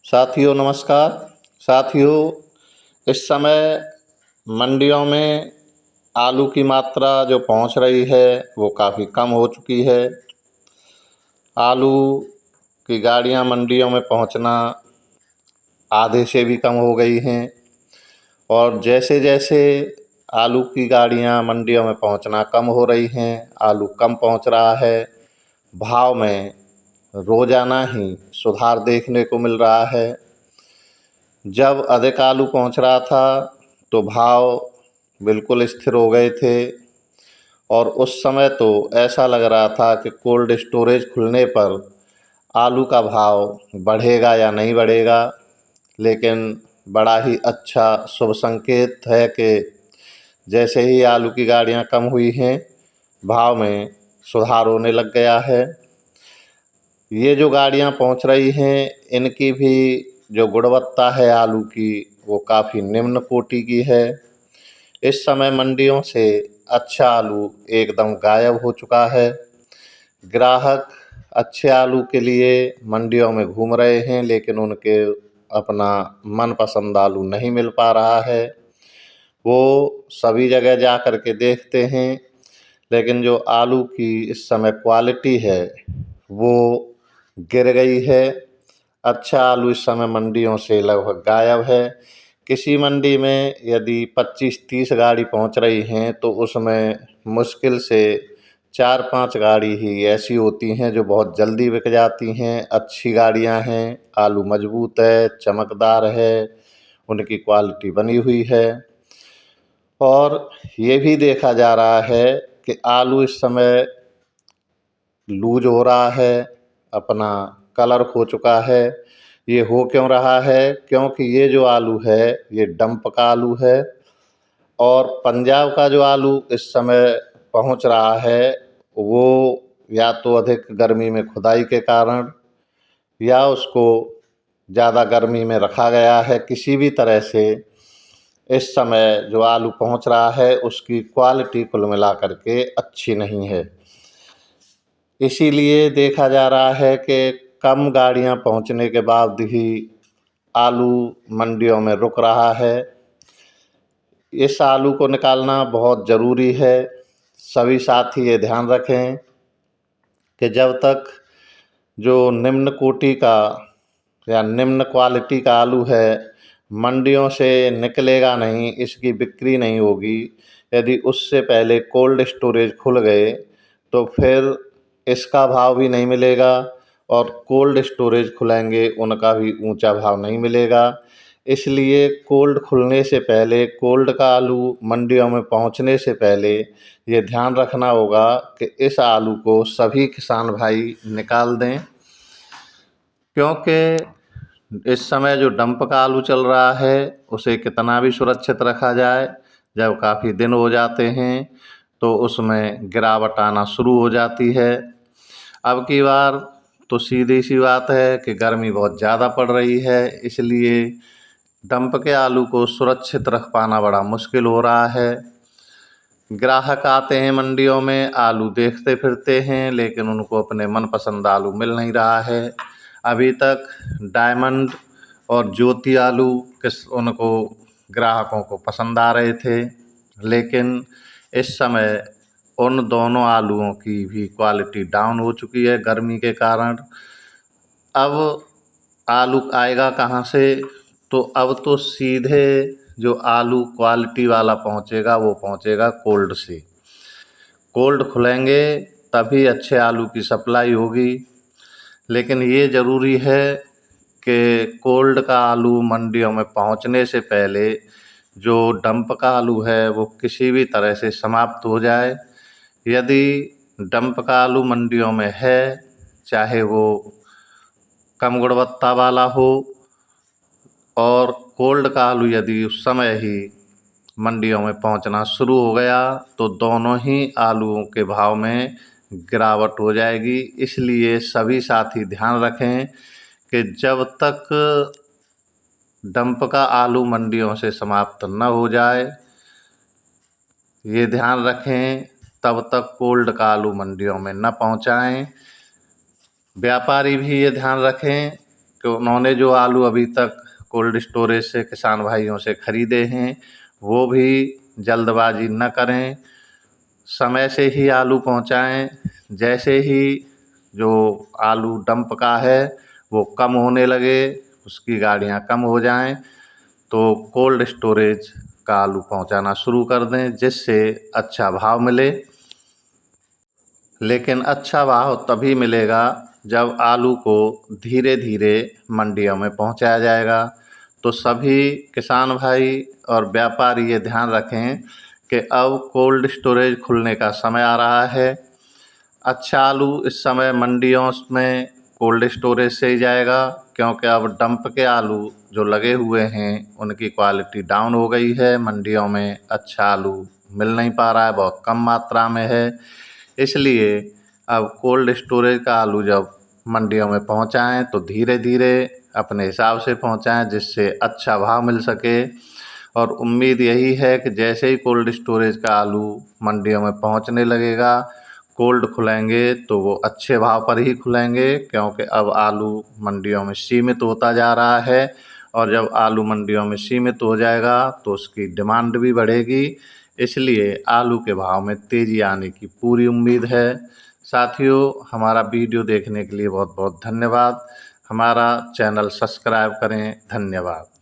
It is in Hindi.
साथियों नमस्कार। साथियों, इस समय मंडियों में आलू की मात्रा जो पहुंच रही है वो काफ़ी कम हो चुकी है। आलू की गाड़ियां मंडियों में पहुंचना आधे से भी कम हो गई हैं और जैसे जैसे आलू की गाड़ियां मंडियों में पहुंचना कम हो रही हैं, आलू कम पहुंच रहा है, भाव में रोज़ाना ही सुधार देखने को मिल रहा है। जब अधिक आलू पहुंच रहा था तो भाव बिल्कुल स्थिर हो गए थे और उस समय तो ऐसा लग रहा था कि कोल्ड स्टोरेज खुलने पर आलू का भाव बढ़ेगा या नहीं बढ़ेगा। लेकिन बड़ा ही अच्छा शुभ संकेत है कि जैसे ही आलू की गाड़ियां कम हुई हैं, भाव में सुधार होने लग गया है। ये जो गाड़ियां पहुंच रही हैं, इनकी भी जो गुणवत्ता है आलू की, वो काफ़ी निम्न कोटि की है। इस समय मंडियों से अच्छा आलू एकदम गायब हो चुका है। ग्राहक अच्छे आलू के लिए मंडियों में घूम रहे हैं, लेकिन उनके अपना मनपसंद आलू नहीं मिल पा रहा है। वो सभी जगह जा कर के देखते हैं, लेकिन जो आलू की इस समय क्वालिटी है वो गिर गई है। अच्छा आलू इस समय मंडियों से लगभग गायब है। किसी मंडी में यदि 25-30 गाड़ी पहुंच रही हैं तो उसमें मुश्किल से 4-5 गाड़ी ही ऐसी होती हैं जो बहुत जल्दी बिक जाती हैं। अच्छी गाड़ियां हैं, आलू मजबूत है, चमकदार है, उनकी क्वालिटी बनी हुई है। और ये भी देखा जा रहा है कि आलू इस समय लूज हो रहा है, अपना कलर खो चुका है। ये हो क्यों रहा है? क्योंकि ये जो आलू है ये डंप का आलू है और पंजाब का जो आलू इस समय पहुंच रहा है वो या तो अधिक गर्मी में खुदाई के कारण या उसको ज़्यादा गर्मी में रखा गया है। किसी भी तरह से इस समय जो आलू पहुंच रहा है उसकी क्वालिटी कुल मिला करके अच्छी नहीं है। इसीलिए देखा जा रहा है कि कम गाड़ियां पहुंचने के बाद ही आलू मंडियों में रुक रहा है। इस आलू को निकालना बहुत ज़रूरी है। सभी साथी ये ध्यान रखें कि जब तक जो निम्न कोटि का या निम्न क्वालिटी का आलू है मंडियों से निकलेगा नहीं, इसकी बिक्री नहीं होगी। यदि उससे पहले कोल्ड स्टोरेज खुल गए तो फिर इसका भाव भी नहीं मिलेगा और कोल्ड स्टोरेज खुलेंगे उनका भी ऊंचा भाव नहीं मिलेगा। इसलिए कोल्ड खुलने से पहले, कोल्ड का आलू मंडियों में पहुंचने से पहले ये ध्यान रखना होगा कि इस आलू को सभी किसान भाई निकाल दें। क्योंकि इस समय जो डंप का आलू चल रहा है उसे कितना भी सुरक्षित रखा जाए, जब काफ़ी दिन हो जाते हैं तो उसमें गिरावट आना शुरू हो जाती है। अब की बार तो सीधी सी बात है कि गर्मी बहुत ज़्यादा पड़ रही है, इसलिए डंप के आलू को सुरक्षित रख पाना बड़ा मुश्किल हो रहा है। ग्राहक आते हैं मंडियों में, आलू देखते फिरते हैं, लेकिन उनको अपने मनपसंद आलू मिल नहीं रहा है। अभी तक डायमंड और ज्योति आलू उनको ग्राहकों को पसंद आ रहे थे, लेकिन इस समय उन दोनों आलूओं की भी क्वालिटी डाउन हो चुकी है गर्मी के कारण। अब आलू आएगा कहाँ से? तो अब तो सीधे जो आलू क्वालिटी वाला पहुँचेगा वो पहुँचेगा कोल्ड से। कोल्ड खुलेंगे तभी अच्छे आलू की सप्लाई होगी। लेकिन ये ज़रूरी है कि कोल्ड का आलू मंडियों में पहुंचने से पहले जो डंप का आलू है वो किसी भी तरह से समाप्त हो जाए। यदि डंप का आलू मंडियों में है, चाहे वो कम गुणवत्ता वाला हो, और कोल्ड का आलू यदि उस समय ही मंडियों में पहुंचना शुरू हो गया तो दोनों ही आलूओं के भाव में गिरावट हो जाएगी। इसलिए सभी साथी ध्यान रखें कि जब तक डंप का आलू मंडियों से समाप्त न हो जाए, ये ध्यान रखें, तब तक कोल्ड का आलू मंडियों में न पहुंचाएं। व्यापारी भी ये ध्यान रखें कि उन्होंने जो आलू अभी तक कोल्ड स्टोरेज से किसान भाइयों से खरीदे हैं वो भी जल्दबाजी न करें, समय से ही आलू पहुंचाएं। जैसे ही जो आलू डंप का है वो कम होने लगे, उसकी गाड़ियां कम हो जाएं, तो कोल्ड स्टोरेज का आलू पहुंचाना शुरू कर दें, जिससे अच्छा भाव मिले। लेकिन अच्छा भाव तभी मिलेगा जब आलू को धीरे धीरे मंडियों में पहुंचाया जाएगा। तो सभी किसान भाई और व्यापारी ये ध्यान रखें कि अब कोल्ड स्टोरेज खुलने का समय आ रहा है। अच्छा आलू इस समय मंडियों में कोल्ड स्टोरेज से ही जाएगा, क्योंकि अब डंप के आलू जो लगे हुए हैं उनकी क्वालिटी डाउन हो गई है। मंडियों में अच्छा आलू मिल नहीं पा रहा है, बहुत कम मात्रा में है। इसलिए अब कोल्ड स्टोरेज का आलू जब मंडियों में पहुंचाएं तो धीरे धीरे अपने हिसाब से पहुंचाएं, जिससे अच्छा भाव मिल सके। और उम्मीद यही है कि जैसे ही कोल्ड स्टोरेज का आलू मंडियों में पहुंचने लगेगा, कोल्ड खुलेंगे तो वो अच्छे भाव पर ही खुलेंगे, क्योंकि अब आलू मंडियों में सीमित होता जा रहा है। और जब आलू मंडियों में सीमित हो जाएगा तो उसकी डिमांड भी बढ़ेगी, इसलिए आलू के भाव में तेज़ी आने की पूरी उम्मीद है। साथियों, हमारा वीडियो देखने के लिए बहुत बहुत धन्यवाद। हमारा चैनल सब्सक्राइब करें। धन्यवाद।